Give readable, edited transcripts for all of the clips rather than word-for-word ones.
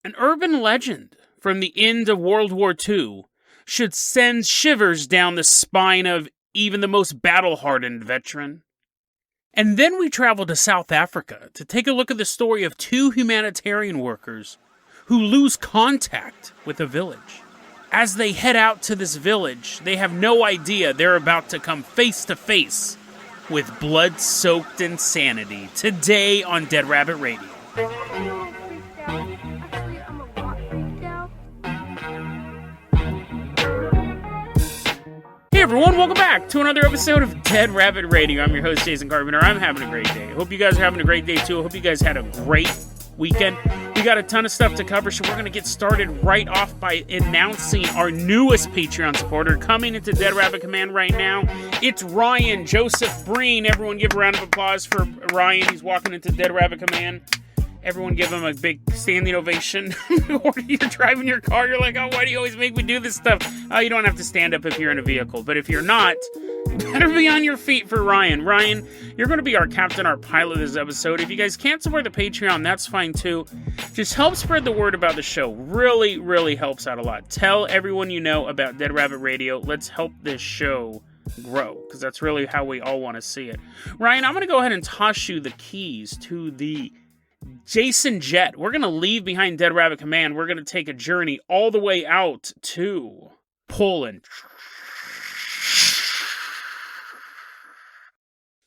An urban legend from the end of World War II should send shivers down the spine of even the most battle-hardened veteran. And then we travel to South Africa to take a look at the story of two humanitarian workers who lose contact with a village. As they head out to this village, they have no idea they're about to come face to face with blood-soaked insanity. Today on Dead Rabbit Radio. Hey everyone, welcome back to another episode of Dead Rabbit Radio. I'm your host, Jason Carpenter. I'm having a great day. I hope you guys are having a great day too. I hope you guys had a great weekend. We got a ton of stuff to cover, so we're going to get started right off by announcing our newest Patreon supporter coming into Dead Rabbit Command right now. It's Ryan Joseph Breen. Everyone give a round of applause for Ryan. He's walking into Dead Rabbit Command. Everyone give him a big standing ovation. Or you're driving your car, you're like, oh, why do you always make me do this stuff? Oh, you don't have to stand up if you're in a vehicle. But if you're not, you better be on your feet for Ryan. Ryan, you're going to be our captain, our pilot this episode. If you guys can't support the Patreon, that's fine too. Just help spread the word about the show. Really, really helps out a lot. Tell everyone you know about Dead Rabbit Radio. Let's help this show grow, because that's really how we all want to see it. Ryan, I'm going to go ahead and toss you the keys to the Jason Jet. We're going to leave behind Dead Rabbit Command. We're going to take a journey all the way out to Poland.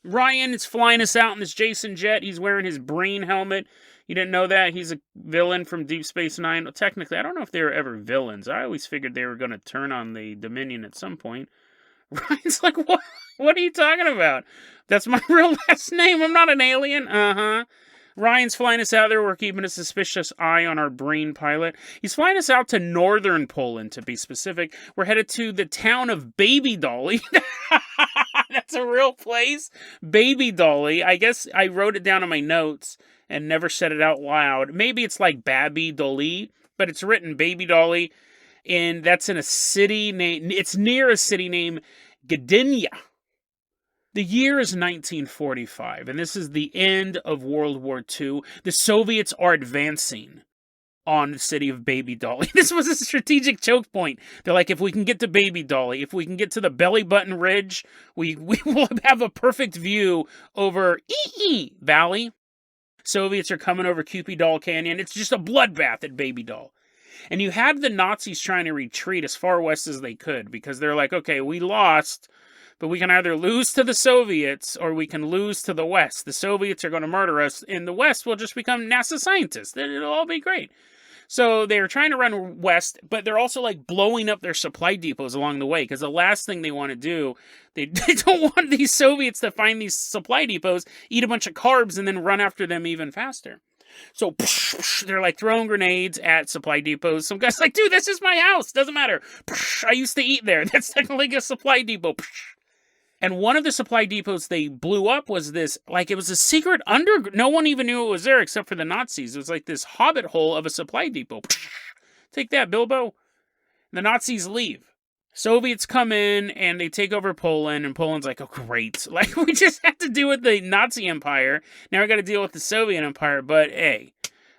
Ryan is flying us out in this Jason Jet. He's wearing his Breen helmet. You didn't know that? He's a villain from Deep Space Nine. Technically, I don't know if they were ever villains. I always figured they were going to turn on the Dominion at some point. Ryan's like, what? What are you talking about? That's my real last name. I'm not an alien. Uh-huh. Ryan's flying us out there. We're keeping a suspicious eye on our Breen pilot. He's flying us out to northern Poland, to be specific. We're headed to the town of Baby Dolly. That's a real place. Baby Dolly. I guess I wrote it down in my notes and never said it out loud. Maybe it's like Baby Dolly, but it's written Baby Dolly. And that's in a city name. It's near a city named Gdynia. The year is 1945, and this is the end of World War II. The Soviets are advancing on the city of Baby Dolly. This was a strategic choke point. They're like, if we can get to Baby Dolly, if we can get to the Belly Button Ridge, we will have a perfect view over Valley. Soviets are coming over Cupid Doll Canyon. It's just a bloodbath at Baby Doll. And you had the Nazis trying to retreat as far west as they could, because they're like, okay, we lost, but we can either lose to the Soviets or we can lose to the West. The Soviets are going to murder us. In the West, we'll just become NASA scientists. It'll all be great. So they're trying to run west, but they're also like blowing up their supply depots along the way, because the last thing they want to do, they don't want these Soviets to find these supply depots, eat a bunch of carbs, and then run after them even faster. So they're like throwing grenades at supply depots. Some guy's like, dude, this is my house. Doesn't matter. I used to eat there. That's technically a supply depot. And one of the supply depots they blew up was this, like, it was a secret no one even knew it was there except for the Nazis. It was like this hobbit hole of a supply depot. Take that, Bilbo. The Nazis leave. Soviets come in and they take over Poland, and Poland's like, oh, great. Like, we just had to deal with the Nazi Empire. Now we got to deal with the Soviet Empire, but hey,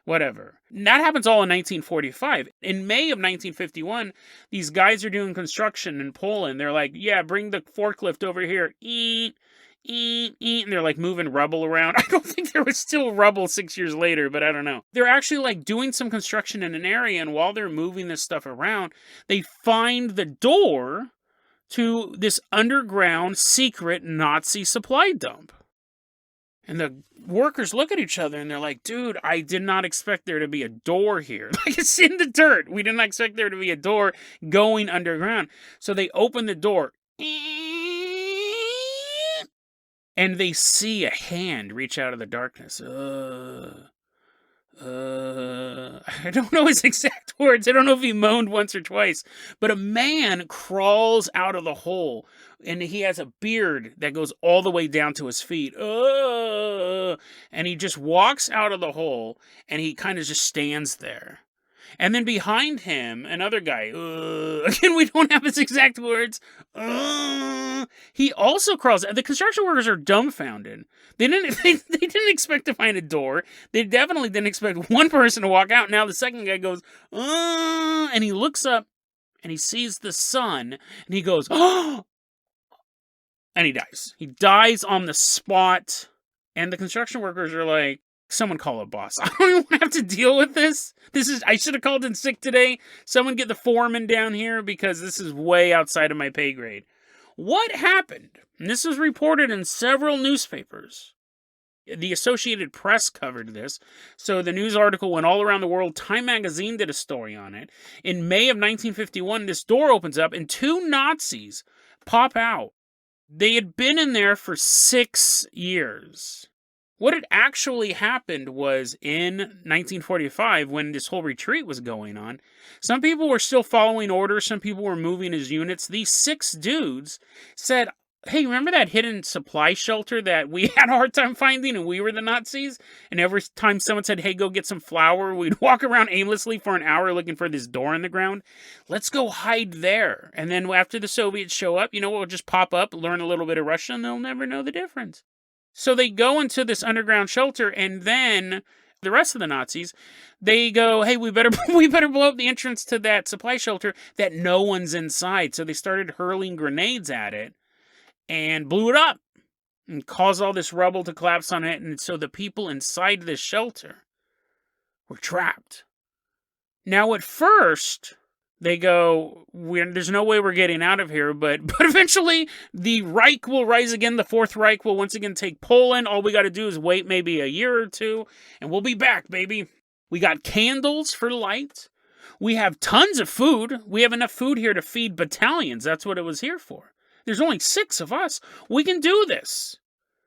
whatever. That happens all in 1945. In May of 1951, these guys are doing construction in Poland. They're like, yeah, bring the forklift over here. And they're like moving rubble around. I don't think there was still rubble 6 years later, but I don't know. They're actually like doing some construction in an area, and while they're moving this stuff around, they find the door to this underground secret Nazi supply dump. And the workers look at each other and they're like, dude, I did not expect there to be a door here. Like, it's in the dirt. We did not expect there to be a door going underground. So they open the door. And they see a hand reach out of the darkness. I don't know his exact words. I don't know if he moaned once or twice. But a man crawls out of the hole. And he has a beard that goes all the way down to his feet. And he just walks out of the hole. And he kind of just stands there. And then behind him, another guy, again, we don't have his exact words, he also crawls. The construction workers are dumbfounded. They didn't expect to find a door. They definitely didn't expect one person to walk out. Now the second guy goes, and he looks up, and he sees the sun, and he goes, and he dies. He dies on the spot, and the construction workers are like, someone call a boss. I don't even have to deal with this. I should have called in sick today. Someone get the foreman down here because this is way outside of my pay grade. What happened? And this was reported in several newspapers. The Associated Press covered this. So the news article went all around the world. Time magazine did a story on it. In May of 1951, this door opens up and 2 Nazis pop out. They had been in there for 6 years. What had actually happened was in 1945, when this whole retreat was going on, some people were still following orders, some people were moving as units. These 6 dudes said, hey, remember that hidden supply shelter that we had a hard time finding and we were the Nazis? And every time someone said, hey, go get some flour, we'd walk around aimlessly for an hour looking for this door in the ground. Let's go hide there. And then after the Soviets show up, we'll just pop up, learn a little bit of Russian, and they'll never know the difference. So they go into this underground shelter, and then the rest of the Nazis, they go, hey, we better blow up the entrance to that supply shelter that no one's inside. So they started hurling grenades at it and blew it up and caused all this rubble to collapse on it. And so the people inside this shelter were trapped. Now, at first, they go, there's no way we're getting out of here, but eventually the Reich will rise again. The Fourth Reich will once again take Poland. All we got to do is wait maybe a year or two, and we'll be back, baby. We got candles for light. We have tons of food. We have enough food here to feed battalions. That's what it was here for. There's only 6 of us. We can do this.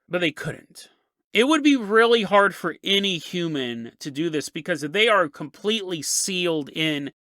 But they couldn't. It would be really hard for any human to do this because they are completely sealed in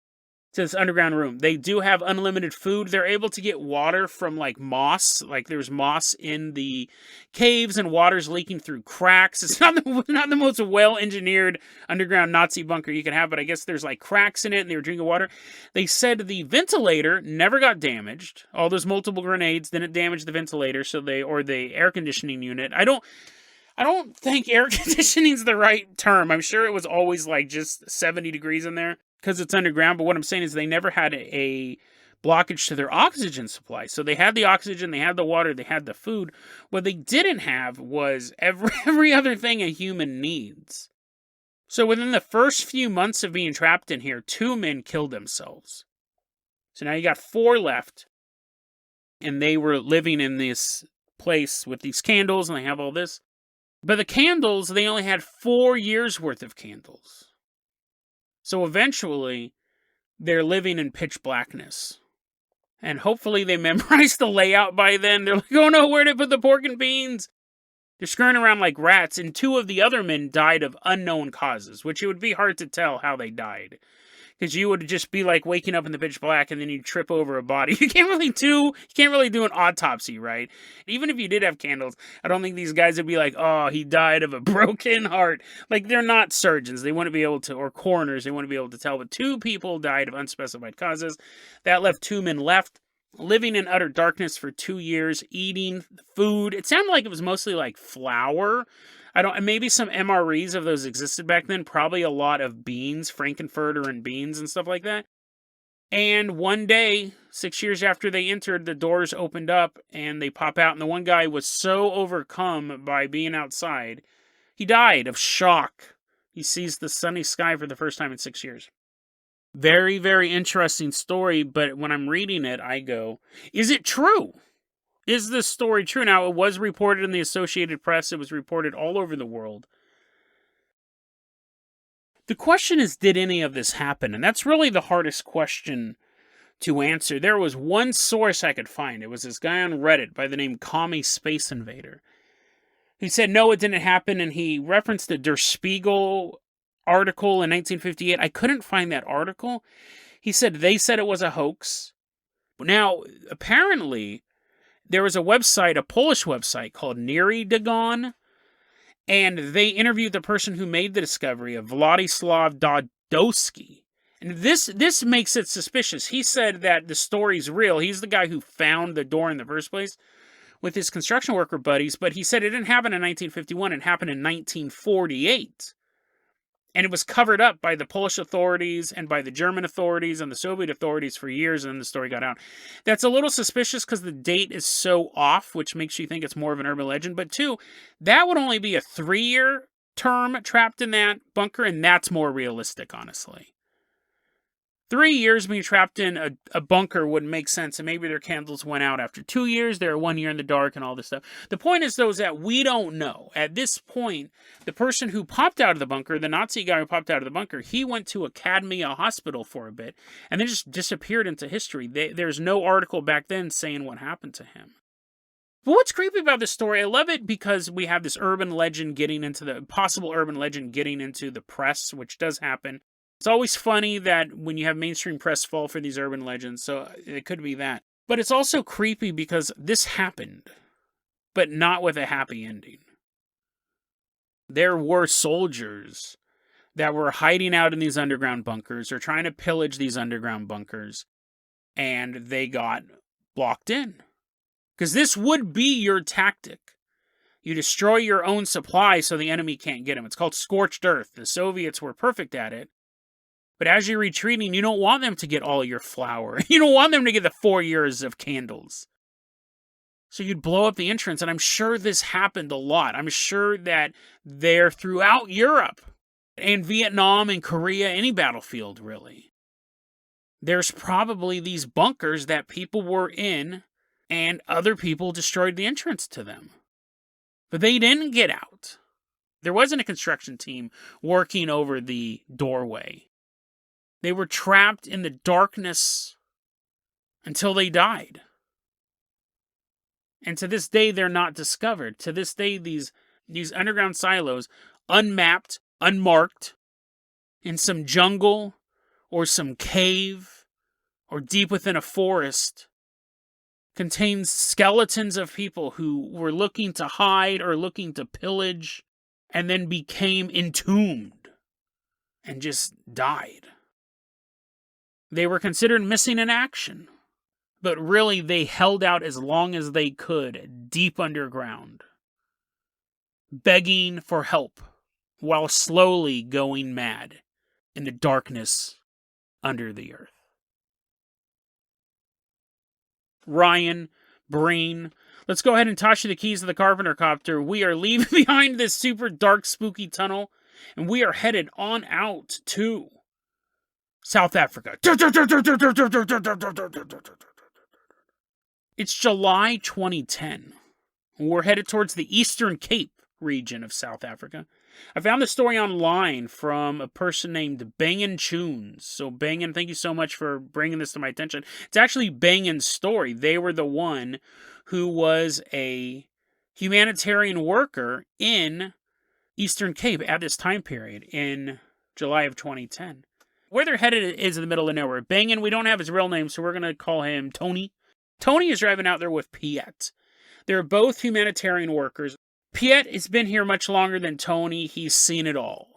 to this underground room. They do have unlimited food. They're able to get water from moss. There's moss in the caves and water's leaking through cracks. It's not the most well-engineered underground Nazi bunker you can have, but I guess there's cracks in it and they were drinking water. They said the ventilator never got damaged. All those multiple grenades didn't damage the ventilator, or the air conditioning unit. I don't think air conditioning is the right term. I'm sure it was always just 70 degrees in there, because it's underground, but what I'm saying is they never had a blockage to their oxygen supply. So they had the oxygen, they had the water, they had the food. What they didn't have was every other thing a human needs. So within the first few months of being trapped in here, 2 men killed themselves. So now you got 4 left, and they were living in this place with these candles, and they have all this. But the candles, they only had 4 years worth of candles. So eventually, they're living in pitch blackness. And hopefully they memorize the layout by then. They're like, oh no, where did I put the pork and beans? They're scurrying around like rats, and 2 of the other men died of unknown causes, which it would be hard to tell how they died. Because you would just be waking up in the pitch black and then you'd trip over a body. You can't really do an autopsy, right? Even if you did have candles, I don't think these guys would be like, oh, he died of a broken heart. They're not surgeons. They wouldn't be able to, or coroners, they wouldn't be able to tell. But 2 people died of unspecified causes. That left 2 men left, living in utter darkness for 2 years, eating food. It sounded like it was mostly flour. Maybe some MREs of those existed back then. Probably a lot of beans, Frankenfurter and beans and stuff like that. And one day, 6 years after they entered, the doors opened up and they pop out. And the one guy was so overcome by being outside, he died of shock. He sees the sunny sky for the first time in 6 years. Very, very interesting story. But when I'm reading it, I go, is it true? Is this story true? Now, it was reported in the Associated Press. It was reported all over the world. The question is, did any of this happen? And that's really the hardest question to answer. There was one source I could find. It was this guy on Reddit by the name Chyme Space Invader. He said, no, it didn't happen, and he referenced the Der Spiegel article in 1958. I couldn't find that article. He said they said it was a hoax. Now, apparently, there was a website, a Polish website called Eerbud, and they interviewed the person who made the discovery of Władysław Dodowski. And this makes it suspicious. He said that the story's real. He's the guy who found the door in the first place with his construction worker buddies, but he said it didn't happen in 1951, it happened in 1948. And it was covered up by the Polish authorities and by the German authorities and the Soviet authorities for years, and then the story got out. That's a little suspicious because the date is so off, which makes you think it's more of an urban legend. But two, that would only be a 3-year term trapped in that bunker, and that's more realistic, honestly. 3 years being trapped in a bunker wouldn't make sense, and maybe their candles went out after 2 years. They were 1 year in the dark and all this stuff. The point is, though, is that we don't know. At this point, the person who popped out of the bunker, the Nazi guy who popped out of the bunker, he went to Academia Hospital for a bit, and then just disappeared into history. There's no article back then saying what happened to him. But what's creepy about this story, I love it because we have this urban legend getting into the possible urban legend getting into the press, which does happen. It's always funny that when you have mainstream press fall for these urban legends, so it could be that. But it's also creepy because this happened, but not with a happy ending. There were soldiers that were hiding out in these underground bunkers or trying to pillage these underground bunkers, and they got blocked in. Because this would be your tactic. You destroy your own supply so the enemy can't get them. It's called scorched earth. The Soviets were perfect at it. But as you're retreating, you don't want them to get all your flour. You don't want them to get the 4 years of candles. So you'd blow up the entrance, and I'm sure this happened a lot. I'm sure that they're throughout Europe and Vietnam and Korea, any battlefield, really. There's probably these bunkers that people were in, and other people destroyed the entrance to them. But they didn't get out. There wasn't a construction team working over the doorway. They were trapped in the darkness until they died. And to this day, they're not discovered. To this day, these underground silos, unmapped, unmarked, in some jungle or some cave or deep within a forest, contains skeletons of people who were looking to hide or looking to pillage and then became entombed and just died. They were considered missing in action, but really they held out as long as they could, deep underground, begging for help while slowly going mad in the darkness under the earth. Ryan, Breen, let's go ahead and toss you the keys to the Carpenter copter. We are leaving behind this super dark, spooky tunnel, and we are headed on out to South Africa. It's July 2010. We're headed towards the Eastern Cape region of South Africa. I found this story online from a person named Bangin Tunes. So Bangin, thank you so much for bringing this to my attention. It's actually Bangin's story. They were the one who was a humanitarian worker in Eastern Cape at this time period in July of 2010. Where they're headed is in the middle of nowhere. Bangin, we don't have his real name, so we're going to call him Tony. Tony is driving out there with Piet. They're both humanitarian workers. Piet has been here much longer than Tony. He's seen it all.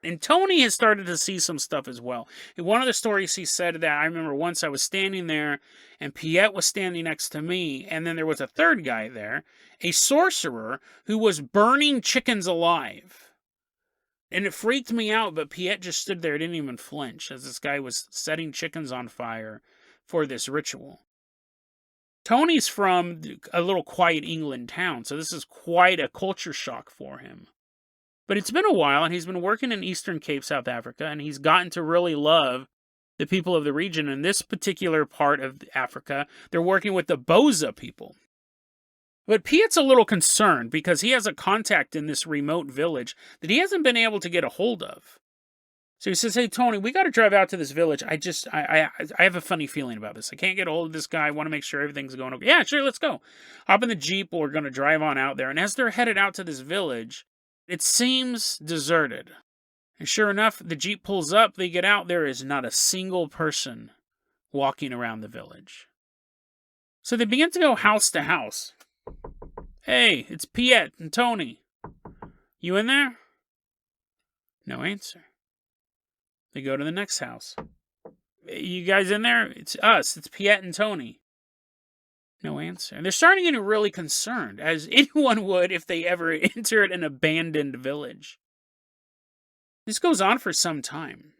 And Tony has started to see some stuff as well. In one of the stories he said that I remember once I was standing there and Piet was standing next to me, and then there was a third guy there, a sorcerer who was burning chickens alive. And it freaked me out, but Piet just stood there, didn't even flinch, as this guy was setting chickens on fire for this ritual. Tony's from a little quiet England town, so this is quite a culture shock for him. But it's been a while, and he's been working in Eastern Cape, South Africa, and he's gotten to really love the people of the region. In this particular part of Africa, they're working with the Boza people. But Piet's a little concerned because he has a contact in this remote village that he hasn't been able to get a hold of. So he says, hey, Tony, we got to drive out to this village. I have a funny feeling about this. I can't get a hold of this guy. I want to make sure everything's going okay. Yeah, sure, let's go. Hop in the Jeep. We're going to drive on out there. And as they're headed out to this village, it seems deserted. And sure enough, the Jeep pulls up. They get out. There is not a single person walking around the village. So they begin to go house to house. Hey, it's Piet and Tony. You in there? No answer. They go to the next house. You guys in there? It's us. It's Piet and Tony. No answer. And they're starting to get really concerned, as anyone would if they ever entered an abandoned village. This goes on for some time.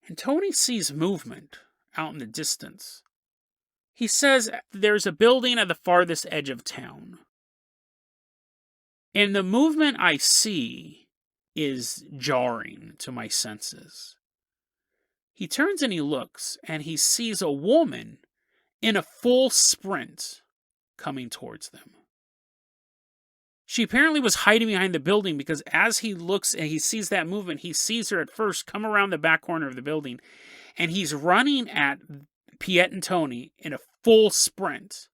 And Tony sees movement out in the distance. He says there's a building at the farthest edge of town. And the movement I see is jarring to my senses. He turns and he looks, and he sees a woman in a full sprint coming towards them. She apparently was hiding behind the building, because as he looks and he sees that movement, he sees her at first come around the back corner of the building, and he's running at Piet and Tony in a full sprint.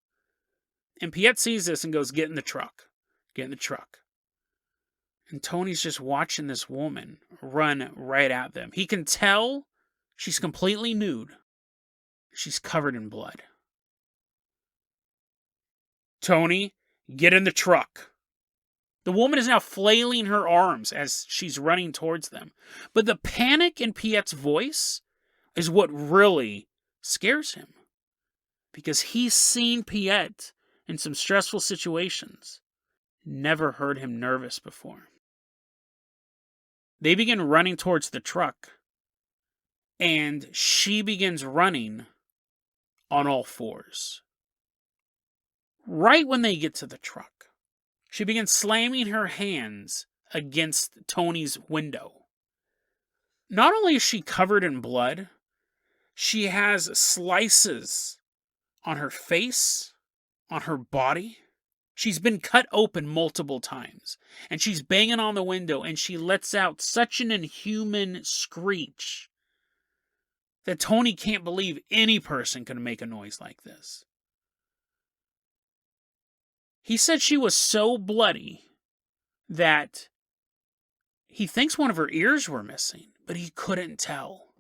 And Piet sees this and goes, "Get in the truck. Get in the truck." And Tony's just watching this woman run right at them. He can tell she's completely nude. She's covered in blood. "Tony, get in the truck." The woman is now flailing her arms as she's running towards them. But the panic in Piet's voice is what really scares him. Because he's seen Piet in some stressful situations. Never heard him nervous before. They begin running towards the truck. And she begins running on all fours. Right when they get to the truck, she begins slamming her hands against Tony's window. Not only is she covered in blood, she has slices on her face, on her body. She's been cut open multiple times, and she's banging on the window, and she lets out such an inhuman screech that Tony can't believe any person could make a noise like this. He said she was so bloody that he thinks one of her ears were missing, but he couldn't tell.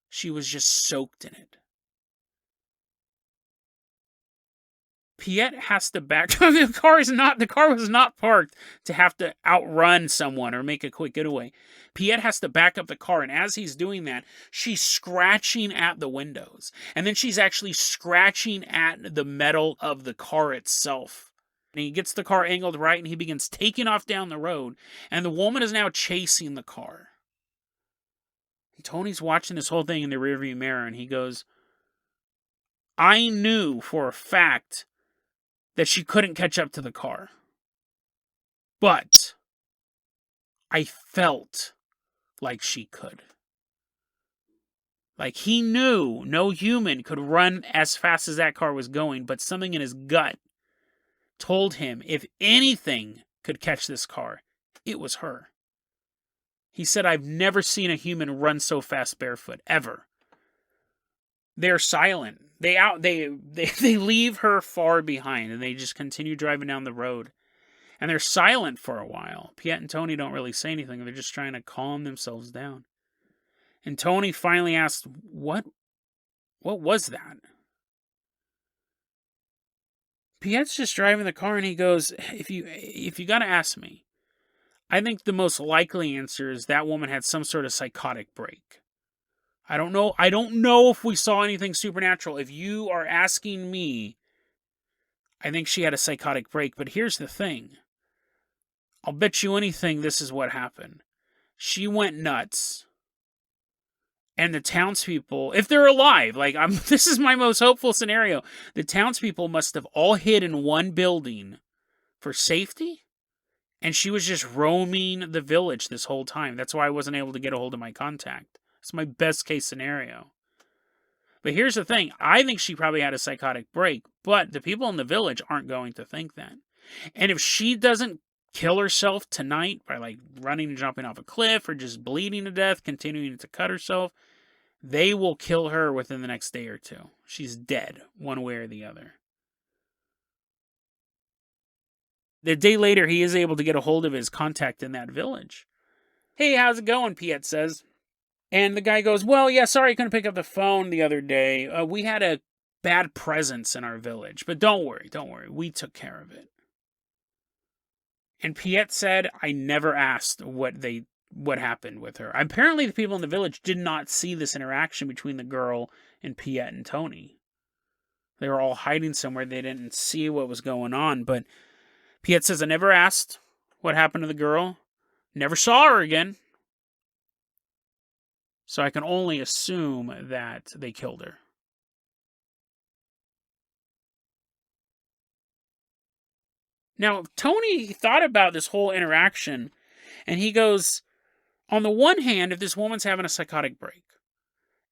She was just soaked in it. Piet has to back. The car was not parked to have to outrun someone or make a quick getaway. Piet has to back up the car, and as he's doing that, she's scratching at the windows. And then she's actually scratching at the metal of the car itself. And he gets the car angled right, and he begins taking off down the road, and the woman is now chasing the car. And Tony's watching this whole thing in the rearview mirror, and he goes, "I knew for a fact that she couldn't catch up to the car. But I felt like she could." Like, he knew no human could run as fast as that car was going, but something in his gut told him if anything could catch this car, it was her. He said, "I've never seen a human run so fast barefoot, ever." They're silent. They leave her far behind, and they just continue driving down the road. And they're silent for a while. Piet and Tony don't really say anything. They're just trying to calm themselves down. And Tony finally asks, What was that?" Piet's just driving the car, and he goes, if you gotta ask me, I think the most likely answer is that woman had some sort of psychotic break. I don't know if we saw anything supernatural. If you are asking me, I think she had a psychotic break. But here's the thing. I'll bet you anything this is what happened. She went nuts. And the townspeople, if they're alive, this is my most hopeful scenario. The townspeople must have all hid in one building for safety. And she was just roaming the village this whole time. That's why I wasn't able to get a hold of my contact. It's my best case scenario. But here's the thing. I think she probably had a psychotic break, but the people in the village aren't going to think that. And if she doesn't kill herself tonight by running and jumping off a cliff or just bleeding to death, continuing to cut herself, they will kill her within the next day or two. She's dead, one way or the other. The day later, he is able to get a hold of his contact in that village. "Hey, how's it going?" Piet says. And the guy goes, "Well, yeah, sorry I couldn't pick up the phone the other day. We had a bad presence in our village. But don't worry. We took care of it." And Piet said, "I never asked what they what happened with her. Apparently, the people in the village did not see this interaction between the girl and Piet and Tony. They were all hiding somewhere. They didn't see what was going on. But Piet says, I never asked what happened to the girl. Never saw her again. So I can only assume that they killed her. Now, Tony thought about this whole interaction, and he goes, on the one hand, if this woman's having a psychotic break,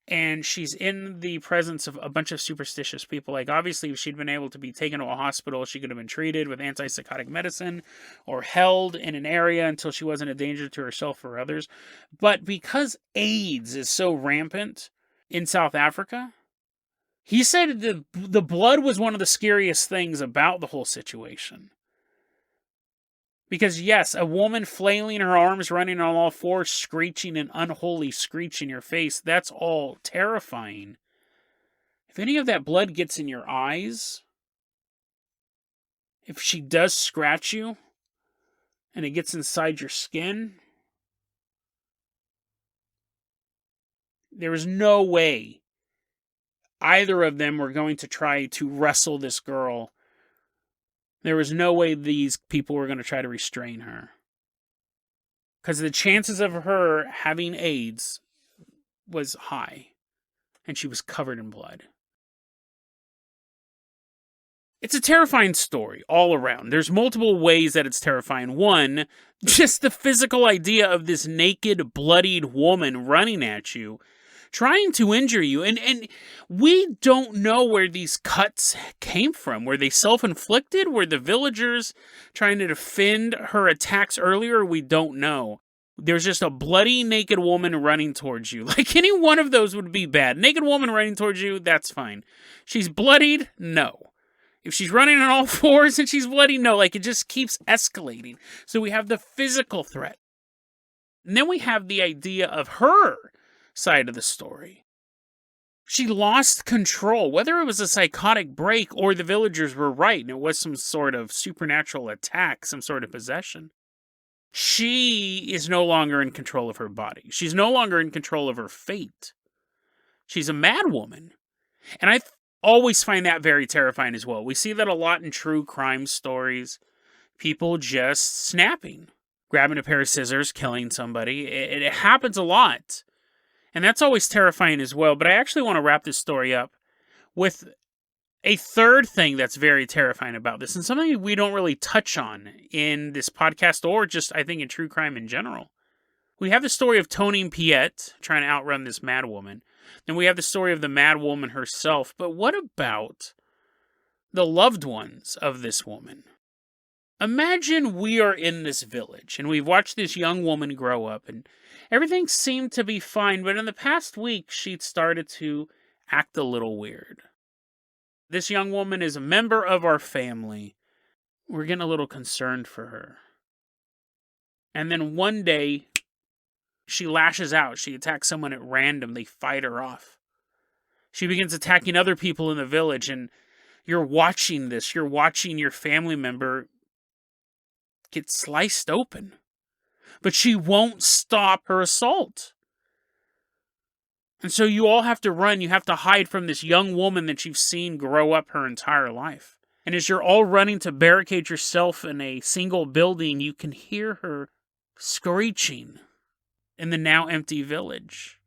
and she's in the presence of a bunch of superstitious people, like obviously if she'd been able to be taken to a hospital, she could have been treated with antipsychotic medicine or held in an area until she wasn't a danger to herself or others. But because AIDS is so rampant in South Africa, he said the blood was one of the scariest things about the whole situation. Because yes, a woman flailing her arms, running on all fours, screeching an unholy screech in your face, that's all terrifying. If any of that blood gets in your eyes, if she does scratch you, and it gets inside your skin, there is no way either of them were going to try to wrestle this girl. There was no way these people were going to try to restrain her. Because the chances of her having AIDS was high. And she was covered in blood. It's a terrifying story all around. There's multiple ways that it's terrifying. One, just the physical idea of this naked, bloodied woman running at you, trying to injure you. And we don't know where these cuts came from. Were they self-inflicted? Were the villagers trying to defend her attacks earlier? We don't know. There's just a bloody, naked woman running towards you. Like, any one of those would be bad. Naked woman running towards you, that's fine. She's bloodied? No. If she's running on all fours and she's bloody, no. Like, it just keeps escalating. So we have the physical threat. And then we have the idea of her side of the story. She lost control, whether it was a psychotic break or the villagers were right and it was some sort of supernatural attack, some sort of possession. She is no longer in control of her body. She's no longer in control of her fate. She's a mad woman. And I always find that very terrifying as well. We see that a lot in true crime stories. People just snapping, grabbing a pair of scissors, killing somebody. It happens a lot. And that's always terrifying as well. But I actually want to wrap this story up with a third thing that's very terrifying about this, and something we don't really touch on in this podcast or just, I think, in true crime in general. We have the story of Tony and Piet trying to outrun this mad woman. Then we have the story of the mad woman herself. But what about the loved ones of this woman? Imagine we are in this village, and we've watched this young woman grow up, and everything seemed to be fine, but in the past week, she'd started to act a little weird. This young woman is a member of our family. We're getting a little concerned for her. And then one day, she lashes out. She attacks someone at random. They fight her off. She begins attacking other people in the village, and you're watching this. You're watching your family member get sliced open. But she won't stop her assault. And so you all have to run. You have to hide from this young woman that you've seen grow up her entire life. And as you're all running to barricade yourself in a single building, you can hear her screeching in the now empty village.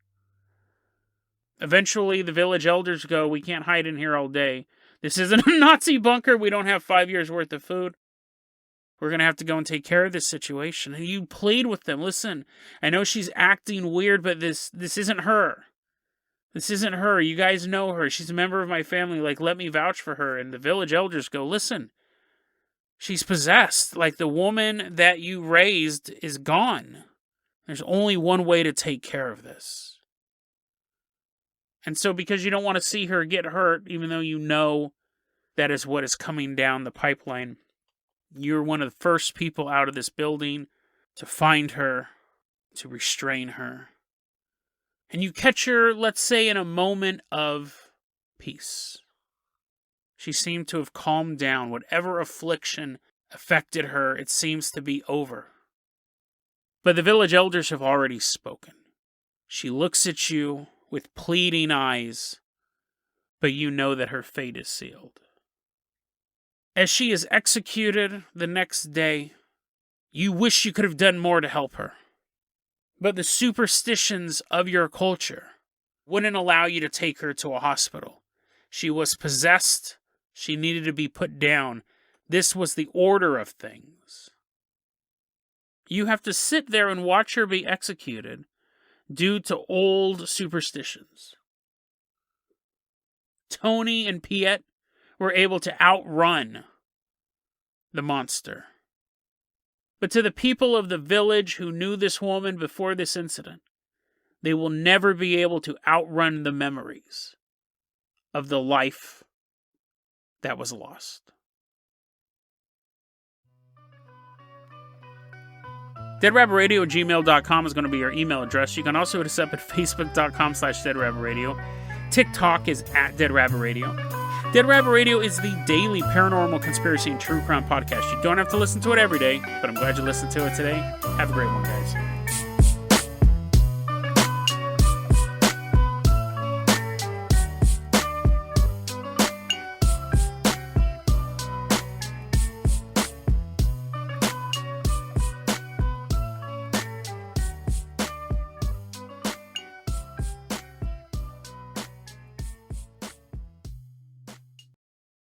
Eventually, the village elders go, we can't hide in here all day. This isn't a Nazi bunker. We don't have 5 years worth of food. We're going to have to go and take care of this situation. And you plead with them. Listen, I know she's acting weird, but this isn't her. This isn't her. You guys know her. She's a member of my family. Like, let me vouch for her. And the village elders go, listen, she's possessed. Like, the woman that you raised is gone. There's only one way to take care of this. And so because you don't want to see her get hurt, even though you know that is what is coming down the pipeline, you're one of the first people out of this building to find her, to restrain her. And you catch her, let's say, in a moment of peace. She seemed to have calmed down. Whatever affliction affected her, it seems to be over. But the village elders have already spoken. She looks at you with pleading eyes, but you know that her fate is sealed. As she is executed the next day, you wish you could have done more to help her. But the superstitions of your culture wouldn't allow you to take her to a hospital. She was possessed. She needed to be put down. This was the order of things. You have to sit there and watch her be executed due to old superstitions. Tony and Piet were able to outrun the monster. But to the people of the village who knew this woman before this incident, they will never be able to outrun the memories of the life that was lost. DeadRabbitRadio@gmail.com is going to be your email address. You can also hit us up at Facebook.com/DeadRabbitRadio. TikTok is @DeadRabbitRadio. Dead Rabbit Radio is the daily paranormal conspiracy and true crime podcast. You don't have to listen to it every day, but I'm glad you listened to it today. Have a great one, guys.